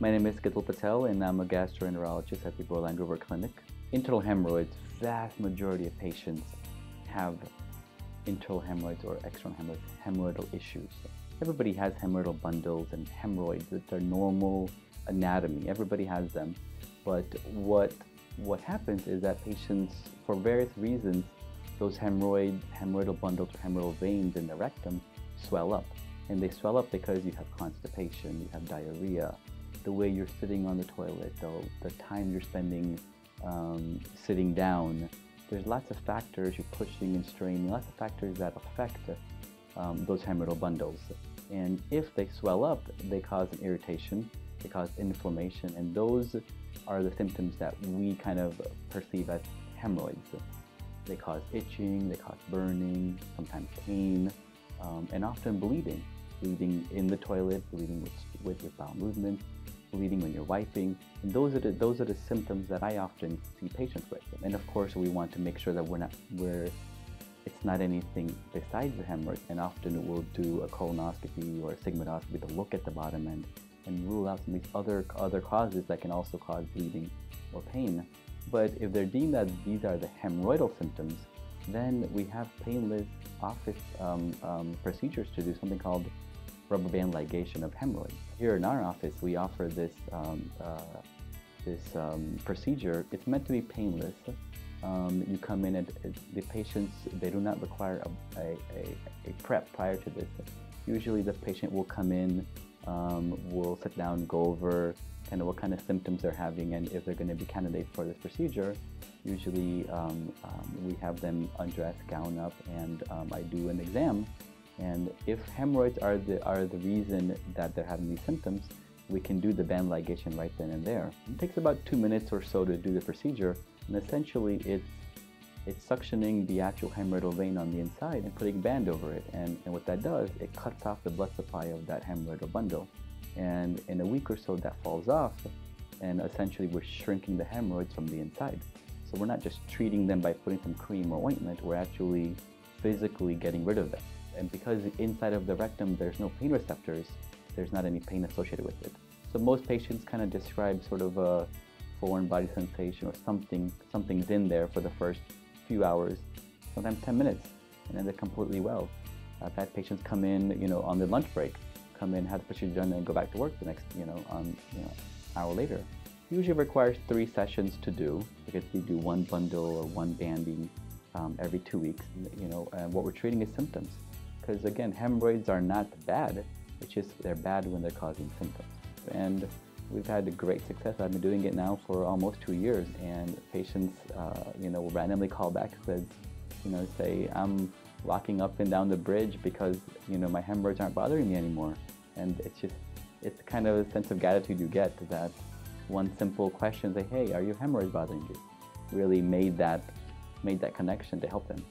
My name is Patel, and I'm a gastroenterologist at the Borland-Groover clinic. Internal hemorrhoids, vast majority of patients have internal hemorrhoids or external hemorrhoids, hemorrhoidal issues. Everybody has hemorrhoidal bundles and hemorrhoids. It's their normal anatomy. Everybody has them. But what happens is that patients, for various reasons, those hemorrhoidal bundles or hemorrhoidal veins in the rectum swell up. And they swell up because you have constipation, you have diarrhea, the way you're sitting on the toilet, the time you're spending sitting down. There's lots of factors, you're pushing and straining, lots of factors that affect those hemorrhoidal bundles. And if they swell up, they cause an irritation, they cause inflammation, and those are the symptoms that we kind of perceive as hemorrhoids. They cause itching, they cause burning, sometimes pain, and often bleeding. Bleeding in the toilet, bleeding with bowel movements, bleeding when you're wiping. And those are the symptoms that I often see patients with. And of course, we want to make sure that it's not anything besides the hemorrhoid. And often we'll do a colonoscopy or a sigmoidoscopy to look at the bottom end and rule out some of these other causes that can also cause bleeding or pain. But if they're deemed that these are the hemorrhoidal symptoms, then we have painless office procedures to do something called rubber band ligation of hemorrhoids. Here in our office, we offer this procedure. It's meant to be painless. You come in and the patients, they do not require a prep prior to this. Usually the patient will come in, we'll sit down, go over kind of what kind of symptoms they're having, and if they're going to be candidates for this procedure. Usually we have them undress, gown up, and I do an exam. And if hemorrhoids are the reason that they're having these symptoms, we can do the band ligation right then and there. It takes about 2 minutes or so to do the procedure, and essentially it's suctioning the actual hemorrhoidal vein on the inside and putting a band over it. And what that does, it cuts off the blood supply of that hemorrhoidal bundle. And in a week or so, that falls off, and essentially we're shrinking the hemorrhoids from the inside. So we're not just treating them by putting some cream or ointment, we're actually physically getting rid of them. And because inside of the rectum there's no pain receptors, there's not any pain associated with it. So most patients kind of describe sort of a foreign body sensation or something's in there for the first few hours, sometimes 10 minutes, and then they're completely well. I've had patients come in, on their lunch break, come in, have the procedure done, and go back to work the next, hour later. Usually requires 3 sessions to do, because we do 1 bundle or 1 banding every 2 weeks. And what we're treating is symptoms. Because again, hemorrhoids are not bad, it's just they're bad when they're causing symptoms. And we've had great success. I've been doing it now for almost 2 years, and patients, will randomly call back and say, I'm walking up and down the bridge because, my hemorrhoids aren't bothering me anymore. And it's kind of a sense of gratitude you get that one simple question, say, hey, are your hemorrhoids bothering you? Really made that connection to help them.